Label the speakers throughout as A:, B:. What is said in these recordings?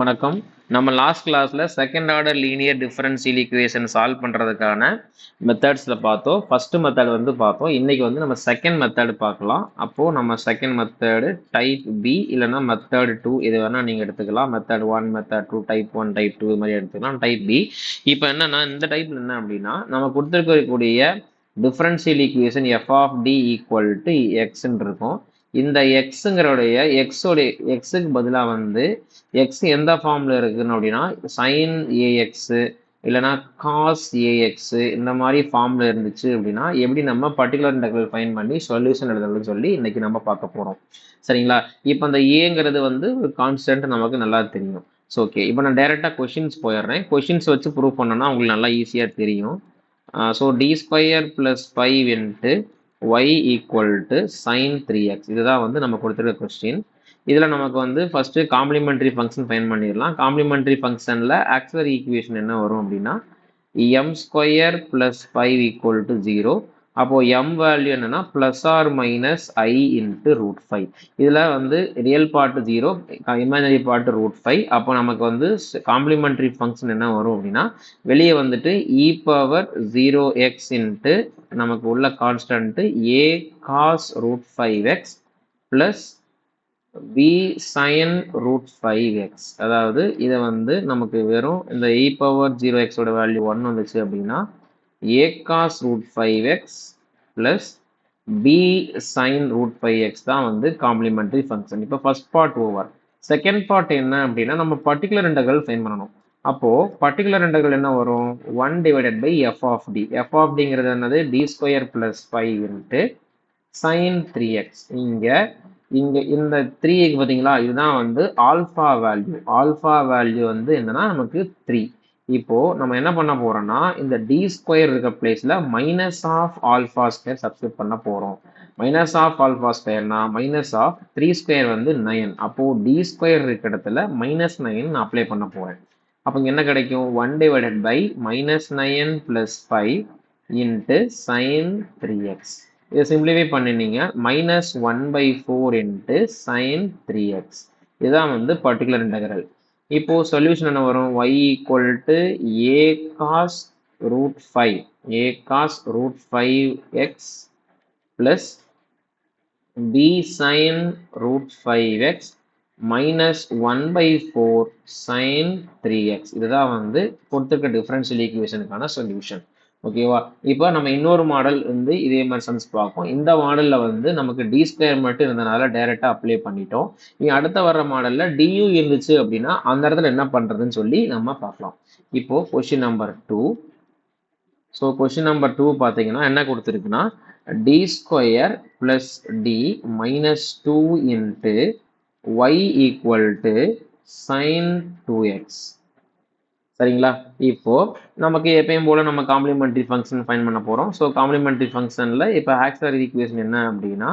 A: வணக்கம். நம்ம லாஸ்ட் கிளாஸ்ல second order linear differential equation solve பண்றதுக்கான மெத்தட்ஸ்ல பார்த்தோம். ஃபர்ஸ்ட் மெத்தட் பார்த்தோம். இன்னைக்கு நம்ம செகண்ட் மெத்தட் பார்க்கலாம். அப்போ நம்ம செகண்ட் மெத்தட் டைப் பி இல்லைன்னா மெத்தட் 2 இது வேணா நீங்க எடுத்துக்கலாம். மெத்தட் 1, மெத்தட் 2, டைப் 1, டைப் 2 இது மாதிரி எடுத்துக்கலாம். Type B. இப்போ என்னன்னா இந்த டைப்ல என்ன அப்படின்னா நம்ம கொடுத்துருக்கக்கூடிய differential equation F of T equal to எக்ஸ்ன்னு இருக்கும். இந்த எக்ஸுங்கிறோடைய எக்ஸுக்கு பதிலாக எக்ஸ் எந்த ஃபார்ம்ல இருக்குன்னு அப்படின்னா சைன் ஏஎக்ஸ் இல்லைனா காஸ் ஏஎக்ஸ் இந்த மாதிரி ஃபார்ம்ல இருந்துச்சு அப்படின்னா எப்படி நம்ம பர்டிகுலர் இன்டெக்ரல் ஃபைண்ட் பண்ணி சொல்யூஷன் எழுதுறதுன்னு சொல்லி இன்னைக்கு நம்ம பார்க்க போறோம். சரிங்களா? இப்போ அந்த ஏங்கிறது ஒரு கான்ஸ்டன்ட் நமக்கு நல்லா தெரியும். ஸோ ஓகே, இப்போ நான் டைரக்டா கொஷின்ஸ் போயிடுறேன். கொஷின்ஸ் வச்சு ப்ரூவ் பண்ணனா உங்களுக்கு நல்லா ஈஸியா தெரியும். So D square plus 5 into y equal to sine 3x இதுதான் நம்ம கொடுத்துருக்க கொஸ்டின். இதில் நமக்கு ஃபர்ஸ்ட் காம்ப்ளிமெண்டரி ஃபங்க்ஷன் ஃபைண்ட் பண்ணிடலாம். காம்ப்ளிமெண்டரி ஃபங்க்ஷனில் ஆக்சிலரி ஈக்குவேஷன் என்ன வரும் அப்படின்னா M square plus 5 equal to 0. அப்போது எம் வேல்யூ என்னன்னா plus or minus I into root 5. இதில் real part 0, imaginary part root 5. அப்போ நமக்கு காம்ப்ளிமெண்டரி ஃபங்க்ஷன் என்ன வரும் அப்படின்னா வெளியே இ பவர் 0x இன்ட்டு நமக்கு உள்ள constant A cos root 5x plus b sin root 5x. அதாவது இதை நமக்கு வெறும் இந்த e power 0x ஓட வேல்யூ 1 வந்துச்சு அப்படின்னா a cos root 5x plus b sin root 5x தான் காம்ப்ளிமெண்டரி ஃபங்க்ஷன். இப்போ first part over. Second part என்ன அப்படின்னா நம்ம பர்டிகுலர் இன்டெக்ரல் ஃபைண்ட் பண்ணணும். அப்போ பர்டிகுலர் இன்டெக்ரல் என்ன வரும்? 1 divided by F of T. F of டிங்கிறது என்னது? T square plus 5 into sine 3x. இங்க இந்த 3க்கு பார்த்தீங்களா, இதுதான் ஆல்ஃபா வேல்யூ. ஆல்ஃபா வேல்யூ என்னன்னா நமக்கு 3. இப்போ நம்ம என்ன பண்ண போறோம்னா இந்த டி ஸ்கொயர் இருக்க பிளேஸ்ல minus of alpha square substitute பண்ண போறோம். மைனஸ் ஆஃப் ஆல்ஃபா ஸ்கொயர்னா மைனஸ் ஆஃப் 3 ஸ்கொயர் 9. அப்போ டி ஸ்கொயர் இருக்க இடத்துல மைனஸ் 9 நான் அப்ளை பண்ண போறேன். அப்போ இங்க என்ன கிடைக்கும்? 1 divided by minus 9 plus 5 into sine 3x. இதை சிம்பிளிஃபை பண்ணினீங்க மைனஸ் 1/4 இன்ட்டு சைன் 3x. இதுதான் பர்டிகுலர் இன்டெக்ரல். இப்போ சொல்யூஷன் என்ன வரும்? y equal to a cos root 5 a cos root 5x plus b sin root 5x minus 1/4 sin 3x. இதுதான் கொடுத்துருக்க differential ஈக்குவேஷனுக்கான solution. ஓகேவா? இப்போ நம்ம இன்னொரு மாடல் இதே மாதிரி சம்ஸ் பார்ப்போம். இந்த மாடல்ல நமக்கு டி ஸ்கொயர் மட்டும் இருந்தனால டைரக்டா அப்ளை பண்ணிட்டோம். நீ அடுத்த வர்ற மாடல்ல டியூ இருந்துச்சு அப்படின்னா அந்த இடத்துல என்ன பண்றதுன்னு சொல்லி நம்ம பார்க்கலாம். இப்போ question number 2. So question number 2 பார்த்தீங்கன்னா என்ன கொடுத்துருக்குன்னா D square plus D minus 2 into y equal to sine 2x. சரிங்களா? இப்போ நமக்கு எப்பயும் போல நம்ம காம்ப்ளிமெண்டரி ஃபங்க்ஷன் ஃபைண்ட் பண்ண போறோம். ஸோ காம்ப்ளிமெண்டரி ஃபங்க்ஷன்ல இப்போ ஆக்சிலரி ஈக்குவேஷன் என்ன அப்படின்னா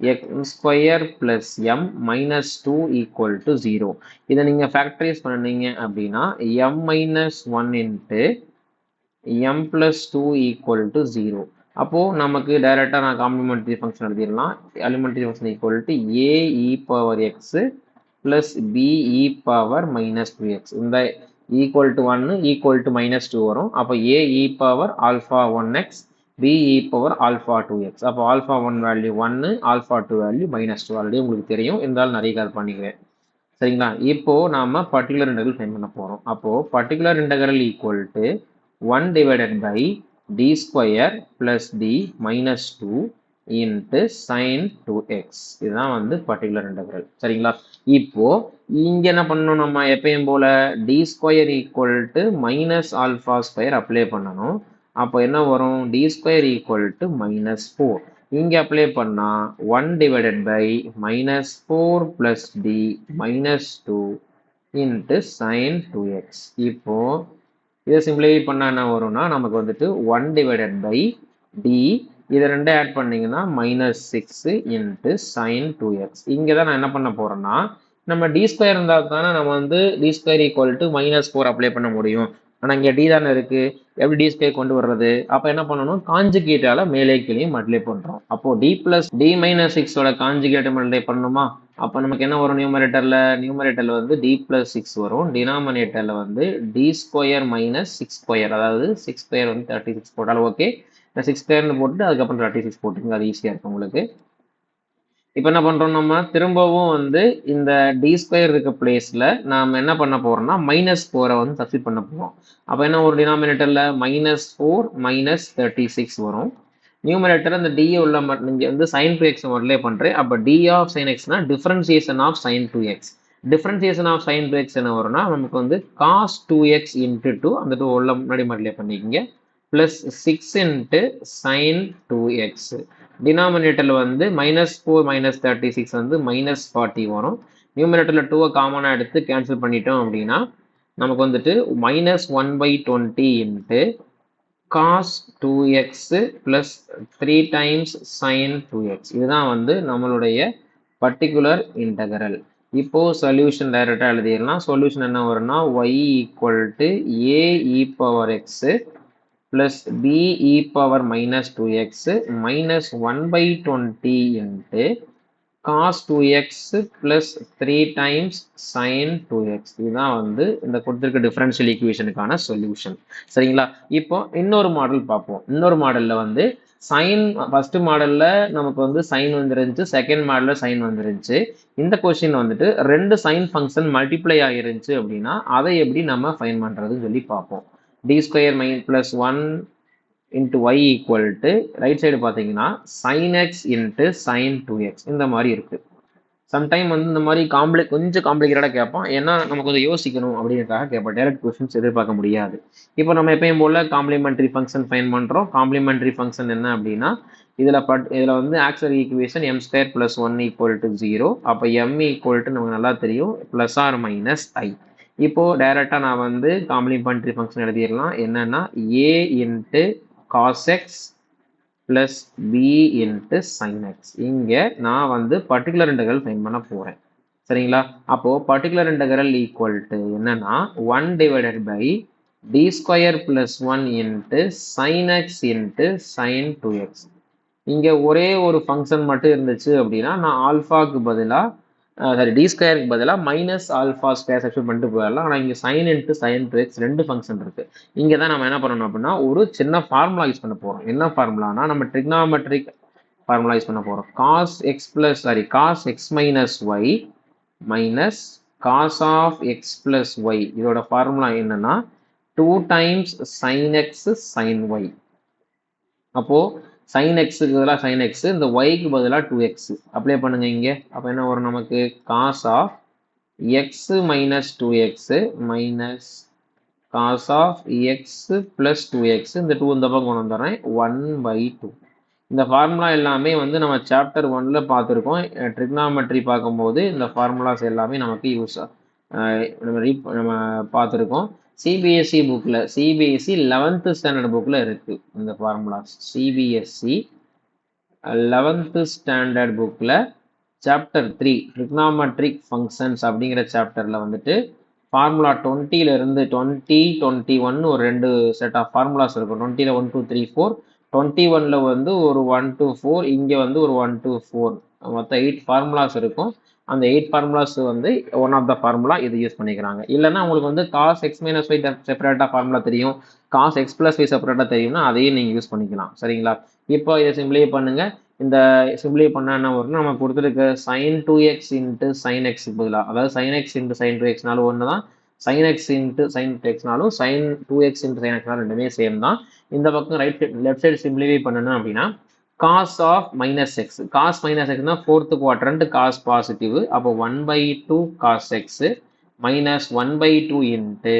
A: X square plus M minus 2 equal to 0. இதை நீங்க ஃபேக்டரைஸ் பண்ணீங்க அப்படின்னா M minus 1 into M plus 2 equal to 0. அப்போ நமக்கு டைரக்டா நான் காம்ப்ளிமெண்டரி ஃபங்க்ஷன் எழுதிடலாம். Elementary function equal to A E power X plus B E power minus 2x. இந்த equal to 1 equal to minus 2 வரும். அப்போ A E power alpha 1x B E power alpha 2x. அப்போ alpha 1 value 1 alpha 2 value minus 2 already உங்களுக்கு தெரியும். இருந்தாலும் நிறைய கால் பண்ணிக்கிறேன். சரிங்களா? இப்போ நாம பர்டிகுலர் இன்டெக்ரல் ஃபைண்ட் பண்ண போறோம். அப்போ particular integral equal to 1 divided by D square plus D minus 2 into sine 2x. இதுதான் பர்டிகுலர் இன்டெக்ரல். சரிங்களா? இப்போ இங்க என்ன பண்ணணும்? நம்ம எப்பயும் போல D square equal to minus alpha square apply பண்ணணும். அப்போ என்ன வரும்? D square equal to minus 4. இங்க அப்ளை பண்ணா 1 divided by minus 4 plus D minus 2 into sine 2x. இப்போ இதை சிம்பிளிஃபை பண்ணா என்ன வரும்னா நமக்கு 1 டிவைடட் பை டி இதை ரெண்டு ஆட் பண்ணீங்கன்னா மைனஸ் 6 இன்ட்டு சைன் 2x. இங்கே தான் நான் என்ன பண்ண போறேன்னா நம்ம டி ஸ்கொயர் இருந்தால் தானே நம்ம D square equal to minus 4 apply பண்ண முடியும். ஆனால் இங்கே டி தானே இருக்கு. எப்படி டி ஸ்கொயர் கொண்டு வர்றது? அப்போ என்ன பண்ணணும்? காஞ்சுகேட்டால மேலே கீழே மல்டிப்ளை பண்றோம். அப்போ டி பிளஸ் டி மைனஸ் 6ஓட காஞ்சுகேட் மல்டிப்ளை பண்ணணுமா? அப்போ நமக்கு என்ன வரும் நியூமரேட்டரில் வந்து d + 6 வரும். டினாமினேட்டரில் வந்து d² - 6², அதாவது 6² வந்து 36 போட்டாலும் ஓகே. 6² போட்டு அதுக்கப்புறம் 36 போட்டுங்க, அது ஈஸியாக இருக்கும் உங்களுக்கு. இப்போ என்ன பண்ணுறோம், நம்ம திரும்பவும் வந்து இந்த d² இருக்க பிளேஸில் நாம் என்ன பண்ண போகிறோம்னா -4 வந்து சப்ஸ்டிட் பண்ண போகிறோம். அப்போ என்ன ஒரு டினாமினேட்டரில் -4 - 36 வரும். நியூமரேட்டர் அந்த d உள்ள இங்கே வந்து sin 2x முதல்ல பண்ணுறேன். அப்போ d ஆஃப் sin x னா differentiation of sin 2x. Differentiation of sin 2x என்ன வரும்னா நமக்கு வந்து cos 2x × 2, அந்த 2 உள்ள முன்னாடி மாதிரிலே பண்ணிக்கோங்க, ப்ளஸ் 6 × sin 2x. டினாமினேட்டரில் வந்து -4 - 36 வந்து -40 வரும். நியூமரேட்டரில் 2 காமனாக எடுத்து கேன்சல் பண்ணிட்டோம் அப்படின்னா நமக்கு வந்துட்டு -1/20 × cos 2x plus 3 times sin 2x. இதுதான் வந்து நம்மளுடைய பர்டிகுலர் இன்டகரல். இப்போ சொல்யூஷன் டைரக்டாக எழுதிடலாம். சொல்யூஷன் என்ன வரும்னா y = ae⁻x plus be⁻−2x -1/20 × cos 2x plus 3 times sin 2x. இதுதான் வந்து இந்த கொடுத்திருக்க டிஃபரன்ஷியல் ஈக்குவேஷனுக்கான சொல்யூஷன். சரிங்களா? இப்போ இன்னொரு மாடல் பார்ப்போம். இன்னொரு மாடலில் வந்து சைன், ஃபர்ஸ்ட் மாடலில் நமக்கு வந்து சைன் வந்துருந்துச்சு, செகண்ட் மாடலில் சைன் வந்துருந்துச்சு. இந்த கொஸ்டின் வந்துட்டு 2 சைன் ஃபங்க்ஷன் மல்டிப்ளை ஆகிருந்துச்சு அப்படின்னா அதை எப்படி நம்ம ஃபைன் பண்ணுறதுன்னு சொல்லி பார்ப்போம். d² + 1 × y = ரைட் சைடு பார்த்தீங்கன்னா sin x × sin 2x இந்த மாதிரி இருக்கு. சம்டைம் வந்து இந்த மாதிரி கொஞ்சம் காம்ப்ளிகேட்டடாக கேட்பான். ஏன்னா நம்ம கொஞ்சம் யோசிக்கணும் அப்படிங்கிறதுக்காக கேட்பான். டைரக்ட் கொஸ்டின்ஸ் எதிர்பார்க்க முடியாது. இப்போ நம்ம எப்பயும் போல காம்ப்ளிமெண்ட்ரி ஃபங்க்ஷன் ஃபைன் பண்ணுறோம். காம்ப்ளிமெண்ட்ரி ஃபங்க்ஷன் என்ன அப்படின்னா இதில் வந்து ஆக்சிலரி ஈக்குவேஷன் m² + 1 = 0. அப்போ m = நமக்கு நல்லா தெரியும் ±i. இப்போ டைரக்டாக நான் வந்து காம்ப்ளிமெண்ட்ரி ஃபங்க்ஷன் எழுதிடலாம். என்னன்னா a × cos x plus b × sin x. இங்கே நான் வந்து பர்டிகுலர் இன்டகரல் ஃபைன் பண்ண போகிறேன். சரிங்களா? அப்போது பர்டிகுலர் இன்டகரல் என்னன்னா 1/d² + 1 × sin x × sin 2x. இங்கே ஒரே ஒரு ஃபங்க்ஷன் மட்டும் இருந்துச்சு அப்படின்னா நான் ஆல்ஃபாவுக்கு பதிலாக d² பதிலாக -α² சப்ஸ்டிட் பண்ணிட்டு போயிடலாம். ஆனால் இங்கே sin × sin 2x 2 ஃபங்க்ஷன் இருக்கு. இங்கே தான் நம்ம என்ன பண்ணணும் அப்படின்னா ஒரு சின்ன ஃபார்முலா யூஸ் பண்ண போகிறோம். என்ன ஃபார்முலானா நம்ம ட்ரிக்னாமெட்ரிக் ஃபார்முலா யூஸ் பண்ண போகிறோம். cos x - cos x - y minus cos of x plus y. இதோட ஃபார்முலா என்னன்னா 2 times sin x sin y. அப்போ sin x-க்கு பதிலாக sin x, இந்த y-க்கு பதிலாக 2x அப்ளை பண்ணுங்க இங்கே. அப்போ என்ன வரும் நமக்கு cos of x - 2x minus cos of x plus 2x, இந்த 2 இந்த பக்கம் கொண்டு வந்துடுறேன் 1/2. இந்த ஃபார்முலா எல்லாமே வந்து நம்ம சாப்டர் 1ல் பார்த்துருக்கோம். ட்ரிக்னாமெட்ரி பார்க்கும்போது இந்த ஃபார்முலாஸ் எல்லாமே நமக்கு நம்ம பார்த்துருக்கோம். சிபிஎஸ்சி புக்கில் சிபிஎஸ்சி 11th ஸ்டாண்டர்ட் புக்கில் இருக்குது இந்த ஃபார்முலாஸ். சிபிஎஸ்சி 11th ஸ்டாண்டர்ட் புக்கில் சாப்டர் 3 ட்ரிக்னாமெட்ரிக் ஃபங்க்ஷன்ஸ் அப்படிங்கிற சாப்டரில் வந்துட்டு ஃபார்முலா 20லேருந்து 20, 21 ஒரு 2 செட் ஆஃப் ஃபார்முலாஸ் இருக்கும். 20ல் 1 2 3 4, 21ல் வந்து ஒரு 1 to 4, இங்கே வந்து ஒரு 1 to 4, மொத்தம் 8 ஃபார்முலாஸ் இருக்கும். அந்த 8 ஃபார்முலாஸ் வந்து ஒன் ஆஃப் த ஃபார்முலா இது யூஸ் பண்ணிக்கிறாங்க. இல்லைன்னா உங்களுக்கு வந்து cos x - y செப்பரேட்டாக ஃபார்முலா தெரியும், cos x plus y செப்பரேட்டாக தெரியும்னா அதையும் நீங்கள் யூஸ் பண்ணிக்கலாம். சரிங்களா? இப்போ இதை சிம்பிளை பண்ணுங்க. இந்த சிம்பிளை பண்ண என்ன வரும்னா நம்ம கொடுத்துருக்க sin 2x × sin x பதிலாக, அதாவது sin x × sin 2x ஒன்று தான், sin x × sin 2x sin 2x × sin x ரெண்டுமே சேம் தான். இந்த பக்கம் லெஃப்ட் சைடு சிம்பிளிஃபை பண்ணணும் அப்படின்னா cos of -x, cos -xனா 4th quadrant cos positive. அப்போ 1/2 cos x minus 1/2 ×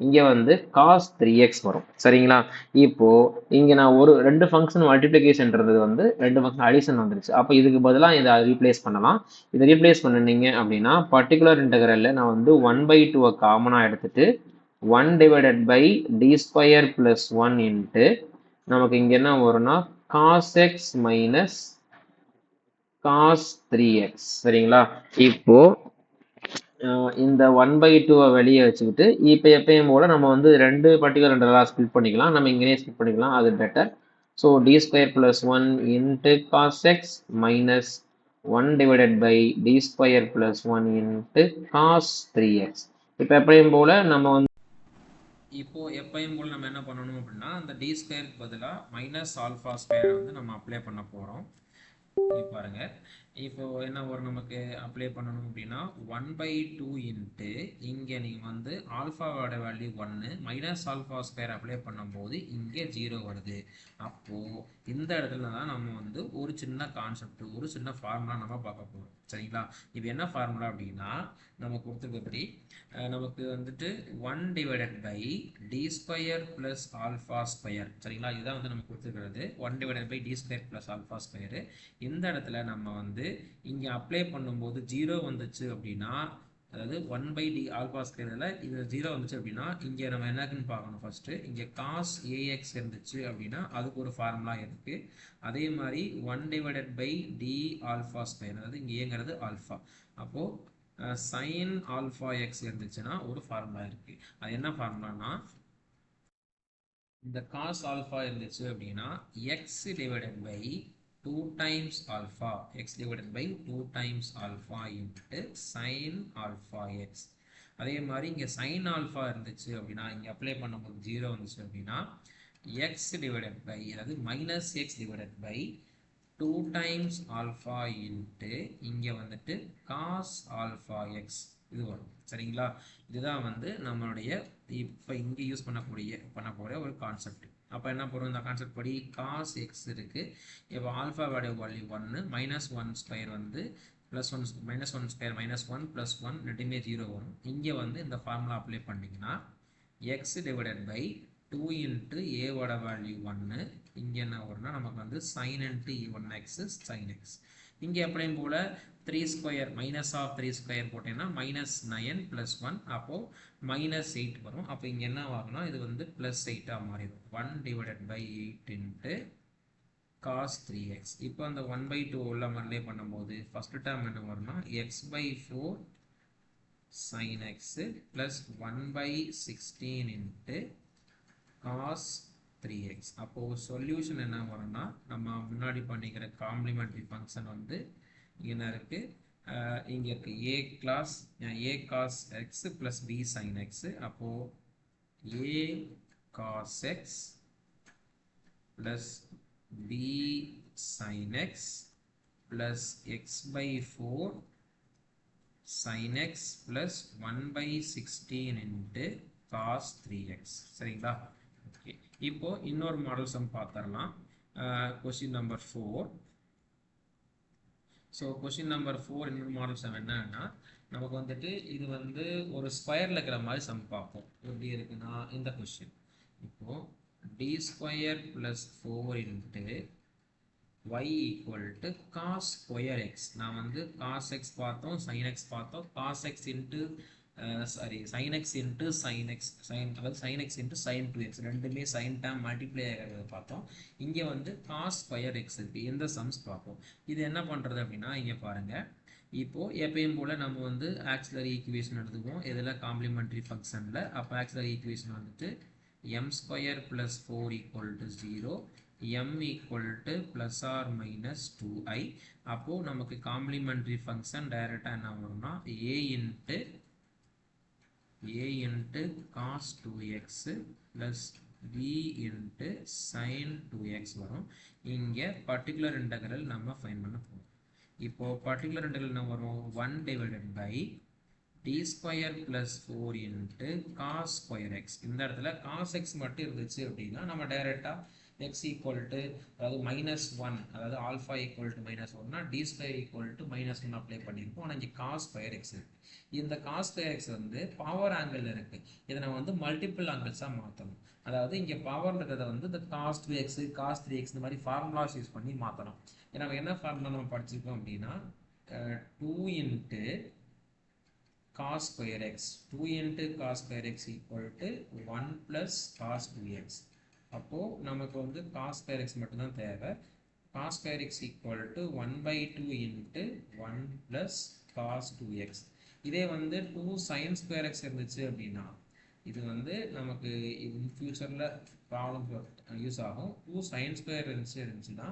A: இங்கே வந்து cos 3x வரும். சரிங்களா? இப்போ இங்கே நான் ஒரு 2 ஃபங்க்ஷன் மல்டிப்ளிகேஷன்ன்றது வந்து 2 ஃபங்க்ஷன் அடிஷன் வந்துருச்சு. அப்போ இதுக்கு பதிலாக இதை ரீப்ளேஸ் பண்ணலாம். இதை ரீப்ளேஸ் பண்ணினீங்க அப்படின்னா பர்டிகுலர் இன்டகரலில் நான் வந்து 1/2 காமனாக எடுத்துட்டு 1/d² + 1 × நமக்கு இங்கே என்ன வரும்னா cos x minus cos 3x. சரிங்களா? இப்போ இந்த 1/2 வெளியே வச்சுக்கிட்டு இப்போ எப்பயும் போல நம்ம வந்து 2 பர்டிகுலர் இன்டகரலாக ஸ்பிளிட் பண்ணிக்கலாம். நம்ம இங்கேயே ஸ்பிளிட் பண்ணிக்கலாம், அது better. So d² + 1 × cos x minus 1 divided by d square plus 1 into cos 3x. இப்போ எப்பயும் போல நம்ம வந்து என்ன பண்ணணும் அப்படின்னா அந்த d ஸ்கொயருக்கு பதிலாக மைனஸ் ஆல்ஃபா ஸ்கொயரை வந்து நம்ம அப்ளை பண்ண போகிறோம். பாருங்க இப்போ என்ன வரும் நமக்கு அப்ளை பண்ணணும் அப்படின்னா 1/2 இன்ட்டு இங்கே நீங்கள் வந்து ஆல்ஃபாவோட value 1 minus alpha square apply பண்ணும்போது இங்கே 0 வருது. அப்போது இந்த இடத்துல தான் நம்ம வந்து ஒரு சின்ன கான்செப்ட் ஒரு சின்ன ஃபார்முலா நம்ம பார்க்க போகிறோம். சரிங்களா? இது என்ன ஃபார்முலா அப்படின்னா நம்ம கொடுத்துருக்கப்படி நமக்கு வந்துட்டு 1 divided by D square plus alpha square. சரிங்களா? இதுதான் வந்து நம்ம கொடுத்துருக்கிறது 1 divided by D square plus alpha square. இந்த இடத்துல நம்ம வந்து இங்கே அப்ளை பண்ணும்போது 0 வந்துச்சு அப்படின்னா அதாவது 1/d ஆல்ஃபா ஸ்கொயரில் இது 0 வந்துச்சு அப்படின்னா இங்கே நம்ம என்னக்குன்னு பார்க்கணும். ஃபஸ்ட்டு இங்கே காஸ் ஏஎக்ஸ் இருந்துச்சு அப்படின்னா அதுக்கு ஒரு ஃபார்முலா இருக்குது. அதே மாதிரி 1 divided by D alpha square அதாவது இங்கே ஏங்கிறது ஆல்ஃபா. அப்போது சைன் ஆல்ஃபா எக்ஸ் இருந்துச்சுன்னா ஒரு ஃபார்முலா இருக்குது. அது என்ன ஃபார்முலானா இந்த காஸ் ஆல்ஃபா இருந்துச்சு அப்படின்னா X divided by 2 times alpha x divided by 2 times alpha into sin alpha x. அதே மாதிரி இங்கே sin alpha இருந்துச்சு அப்படின்னா இங்கே அப்ளை பண்ணும்போது 0 வந்துச்சு அப்படின்னா x divided by அதாவது minus X divided by 2 times alpha into இங்கே வந்துட்டு cos alpha x இது வரும். சரிங்களா? இதுதான் வந்து நம்மளுடைய இப்போ இங்கே யூஸ் பண்ணக்கூடிய ஒரு கான்செப்ட். அப்போ என்ன போகிறோம் இந்த கான்செப்ட் படி காஸ் எக்ஸ் இருக்குது. இப்போ ஆல்ஃபாவோட வேல்யூ 1 மைனஸ் 1 ஸ்கொயர் வந்து plus 1 minus 1 square minus 1 plus 1 ரெண்டுமே 0 வரும். இங்கே வந்து இந்த ஃபார்முலா அப்ளை பண்ணிங்கன்னா எக்ஸ் டிவைடட் பை 2 இன்ட்டு ஏவோட வேல்யூ 1 இங்கே என்ன வரும்னா நமக்கு வந்து sine into E1 X sine X. இங்கே எப்படியும் போல் 3 ஸ்கொயர் மைனஸ் ஆஃப் 3 ஸ்கொயர் போட்டேன்னா மைனஸ் 9 ப்ளஸ் 1 அப்போது மைனஸ் 8 வரும். அப்போ இங்கே என்ன ஆகும்னா இது வந்து ப்ளஸ் 8ஆக மாறிடும். 1 divided by 8 into cos 3x. இப்போ அந்த 1/2 உள்ள மல்லே பண்ணும்போது ஃபஸ்ட்டு டேர்ம் என்ன வரும்னா x/4 sin x plus 1/16 into cos 3x. அப்போது சொல்யூஷன் என்ன வரும்னா நம்ம முன்னாடி பண்ணிக்கிற காம்ப்ளிமெண்ட்ரி ஃபங்க்ஷன் வந்து என்ன இருக்குது இங்கே இருக்குது a cos x plus b sin x. அப்போது a cos x plus b sin x plus x/4 sin x plus 1/16 into cos 3x. சரிங்களா? ஓகே, இப்போ இன்னொரு மாடல் சம் பார்த்துடலாம். Question number 4. So question number 4 இன்னொரு மாடல் சம் என்னன்னா நமக்கு வந்துட்டு இது வந்து ஒரு ஸ்கொயரில் இருக்கிற மாதிரி சம் பார்ப்போம். எப்படி இருக்குன்னா இந்த கொஸ்டின் இப்போது D square plus 4 into y equal to cos square X. நான் வந்து காஸ் எக்ஸ் பார்த்தோம், சைன் எக்ஸ் பார்த்தோம். Cos X into sin x into sin x அதாவது sin x into sin 2x ரெண்டுமே sin term மல்டிப்ளை ஆகிறத பார்த்தோம். இங்கே வந்து cos ஸ்கொயர் எக்ஸ் இருக்குது. இந்த சம்ஸ் பார்ப்போம். இது என்ன பண்ணுறது அப்படின்னா இங்கே பாருங்கள். இப்போது எப்பயும் போல் நம்ம வந்து ஆக்சிலரி ஈக்குவேஷன் எடுத்துக்குவோம். இதில் காம்ப்ளிமெண்ட்ரி ஃபங்க்ஷனில் அப்போ ஆக்சிலரி ஈக்குவேஷன் வந்துட்டு m square plus 4 equal to 0 m equal to plus or minus 2i. அப்போது நமக்கு காம்ப்ளிமெண்ட்ரி ஃபங்க்ஷன் டைரெக்டாக என்ன வரும்னா a into cos 2x plus b into sin 2x வரும். இங்கே பர்டிகுலர் இன்டெக்ரல் நம்ம ஃபைண்ட் பண்ண போகிறோம். இப்போ பர்டிகுலர் இன்டெக்ரல் என்ன வரும் 1 divided by d square plus 4 into cos square X. இந்த இடத்துல காஸ் எக்ஸ் மட்டும் இருந்துச்சு அப்படின்னா நம்ம டைரெக்டாக x ஈக்குவல் டு அதாவது -1 அதாவது ஆல்ஃபா ஈக்குவல் டு -1னா D square equal to -1 apply பண்ணியிருப்போம். ஆனால் இங்கே காஸ் ஸ்கொயர் எக்ஸ் இருக்குது. இந்த காஸ் ஸ்கொயர் எக்ஸ் வந்து பவர் ஆங்கிள் இருக்குது. இதை நம்ம வந்து மல்டிபிள் ஆங்கிள்ஸாக மாற்றணும். அதாவது இங்கே பவர் இருக்கிறத வந்து இந்த காஸ் 2x காஸ் 3x இந்த மாதிரி ஃபார்முலாஸ் யூஸ் பண்ணி மாற்றணும். ஏன்னா என்ன ஃபார்முலா நம்ம படிச்சிருக்கோம் அப்படின்னா 2 into cos square X 2 into cos square X equal to 1 plus cos 2x. அப்போது நமக்கு வந்து காஸ் ஸ்கொயர் எக்ஸ் மட்டும்தான் தேவை. Cos square X equal to 1/2 into 1 plus cos 2x. இதே வந்து 2 சைன் ஸ்கொயர் எக்ஸ் இருந்துச்சு அப்படின்னா இது வந்து நமக்கு ஃபியூச்சரில் ப்ராப்ளம் யூஸ் ஆகும். 2 சைன் ஸ்கொயர் இருந்துச்சுன்னா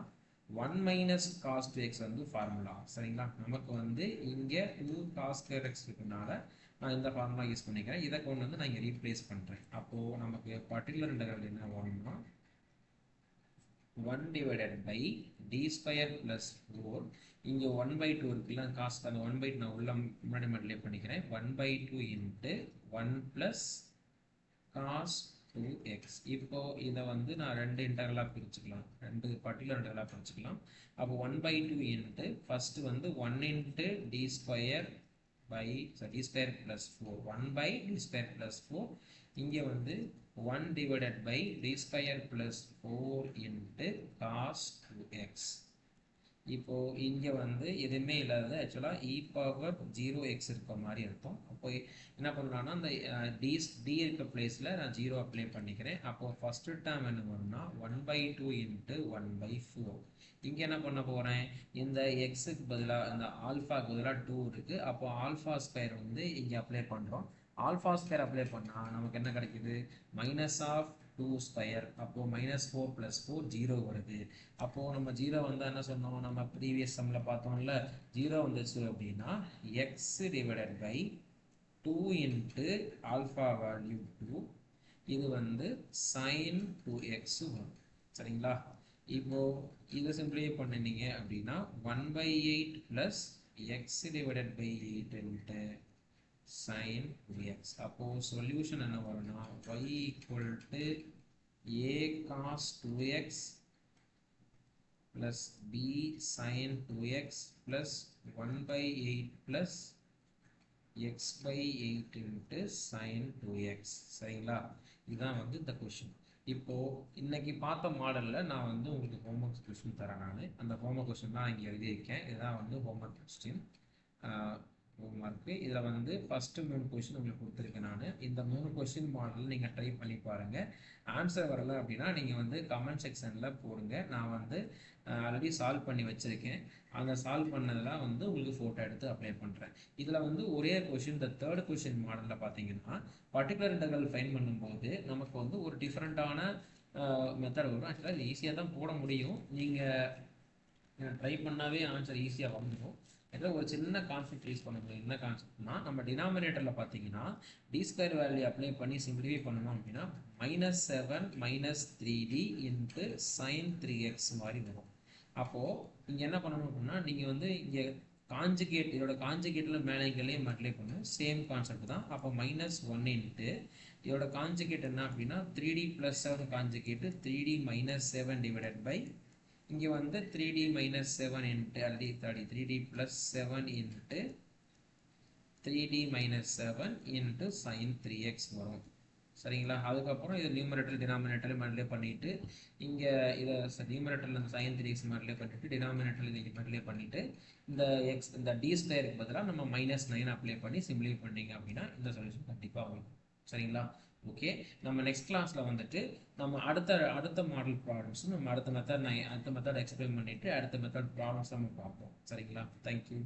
A: 1 மைனஸ் காஸ் 2x வந்து ஃபார்முலா. சரிங்களா? நமக்கு வந்து இங்கே 2 காஸ் ஸ்கொயர் எக்ஸ் இருக்கனால நான் இந்த ஃபார்முலா யூஸ் பண்ணிக்கிறேன். இதை கொண்டு வந்து நான் இங்கே ரீப்ளேஸ் பண்ணுறேன். அப்போது நமக்கு பர்டிகுலர் இன்டெக்ரல் என்ன வரும்னா 1 divided by d square plus 4 இங்கே 1 by 2 இருக்குல்ல காசு அந்த 1 by 2 நான் உள்ள முன்னாடி மல்டிப்ளை பண்ணிக்கிறேன் 1 by 2 into 1 plus cos 2x இப்போ இதை வந்து நான் ரெண்டு இன்டெக்ரலாக பிரிச்சுக்கலாம் ரெண்டு பர்டிகுலர் இன்டெக்ரலாக பிரிச்சுக்கலாம் அப்போ 1 by 2 into ஃபர்ஸ்ட் வந்து 1 into d square by d square plus 4 1 by d square plus 4 இங்கே வந்து 1 divided by d square plus 4 into cos 2x இப்போ இங்கே வந்து எதுவுமே இல்லாத ஆக்சுவலாக e பவர் 0x இருக்க மாதிரி இருக்கும் அப்போ என்ன பண்ணலாம்னா அந்த d இருக்க பிளேஸில் நான் 0 அப்ளை பண்ணிக்கிறேன் அப்போ ஃபர்ஸ்ட் டேர்ம் என்ன வரும்னா 1 by 2 into 1 by 4 இங்கே என்ன பண்ண போகிறேன் இந்த எக்ஸுக்கு பதிலாக இந்த ஆல்ஃபாக்கு பதிலாக 2 இருக்குது அப்போ ஆல்ஃபா ஸ்கொயர் வந்து இங்கே அப்ளை பண்ணுறோம் ஆல்ஃபா ஸ்கொயர் அப்ளை பண்ணால் நமக்கு என்ன கிடைக்குது மைனஸ் ஆஃப் 2 ஸ்கொயர் அப்போது மைனஸ் 4 ப்ளஸ் 4 0 வருது அப்போது நம்ம 0 வந்தால் என்ன சொன்னோம் நம்ம ப்ரீவியஸ் சம்மில் பார்த்தோம்ல 0 வந்துச்சு அப்படின்னா X divided by 2 into alpha value 2 இது வந்து சைன் 2x வரும் சரிங்களா இப்போது இதை சிம்பிளிஃபை பண்ணினீங்க அப்படின்னா 1 by 8 plus X divided by 8 into sin 2x அப்போ சொல்யூஷன் என்ன வரும்னா y equal to a cos 2x plus b sin 2x plus 1 by 8 plus x by 8 into sin 2x சரிங்களா இதுதான் வந்து இந்த கொஸ்டின் இப்போ இன்னைக்கு பார்த்த மாடலில் நான் வந்து உங்களுக்கு ஹோம்ஒர்க் கொஸ்டின் தரேன் நான் அந்த ஹோம்ஒர்க் கொஸ்டின் தான் இங்கே எழுதியிருக்கேன் இதுதான் வந்து ஹோம்ஒர்க் கொஸ்டின் ஹோம்ஒர்க்கு இதில் வந்து ஃபஸ்ட்டு 3 கொஸ்டின் உங்களுக்கு கொடுத்துருக்கேன் நான் இந்த 3 கொஸ்டின் மாடல் நீங்கள் ட்ரை பண்ணி பாருங்கள் ஆன்சர் வரலை அப்படின்னா நீங்கள் வந்து கமெண்ட் செக்ஷனில் போடுங்க நான் வந்து ஆல்ரெடி சால்வ் பண்ணி வச்சுருக்கேன் அந்த சால்வ் பண்ணதெல்லாம் வந்து உங்களுக்கு ஃபோட்டோ எடுத்து அப்ளை பண்ணுறேன் இதில் வந்து ஒரே கொஸ்டின் இந்த தேர்ட் கொஸ்டின் மாடலில் பார்த்தீங்கன்னா பர்டிகுலர் இன்டெக்ரல் ஃபைண்ட் பண்ணும்போது நமக்கு வந்து ஒரு டிஃப்ரெண்ட்டான மெத்தட் வரும் ஆக்சுவலாக இது ஈஸியாக தான் போட முடியும் நீங்கள் ட்ரை பண்ணாவே ஆன்சர் ஈஸியாக வந்துடும் இதில் ஒரு சின்ன கான்செப்ட் யூஸ் பண்ண முடியும் என்ன கான்செப்ட்னா நம்ம டினாமினேட்டரில் பார்த்தீங்கன்னா டி ஸ்கொயர் வேல்யூ அப்ளை பண்ணி சிம்பிளிஃபை பண்ணணும் அப்படின்னா -7 -3d இன்ட்டு சைன் 3x மாதிரி வரும் அப்போது இங்கே என்ன பண்ணணும் அப்படின்னா நீங்கள் வந்து இங்கே காஞ்சுகேட் இதோட காஞ்சுகேட்டில் மேலே இங்கேயே மல்டிப்ளை பண்ணணும் சேம் கான்செப்ட் தான் அப்போ -1 இன்ட்டு இதோட காஞ்சுகேட் என்ன அப்படின்னா 3d + 7 காஞ்சுகேட்டு 3d - 7 டிவைடட் பை இங்கே வந்து 3d - 7 into already 3d + 7 into 3d - 7 into sine 3x வரும் சரிங்களா அதுக்கப்புறம் இது நியூமரேட்டர் டினாமினேட்டர் மல்டிப்ளை பண்ணிவிட்டு இங்கே இதை நியூமரேட்டரில் இந்த சைன் 3x மல்டிப்ளை பண்ணிவிட்டு டினாமினேட்டரில் இதை மல்டிப்ளை பண்ணிவிட்டு இந்த டி ஸ்கொயருக்கு பதிலாக நம்ம -9 அப்ளை பண்ணி சிம்பிளிஃபை பண்ணிங்க அப்படின்னா இந்த சொல்யூஷன் கண்டிப்பாக வரும் சரிங்களா ஓகே நம்ம நெக்ஸ்ட் கிளாஸில் வந்துட்டு நம்ம அடுத்த மாடல் ப்ராப்ளம்ஸ் நம்ம அடுத்த மெத்தட் எக்ஸ்பிளைன் பண்ணிவிட்டு அடுத்த மெத்தட் ப்ராப்ளம்ஸ் நம்ம பார்ப்போம் சரிங்களா தேங்க்யூ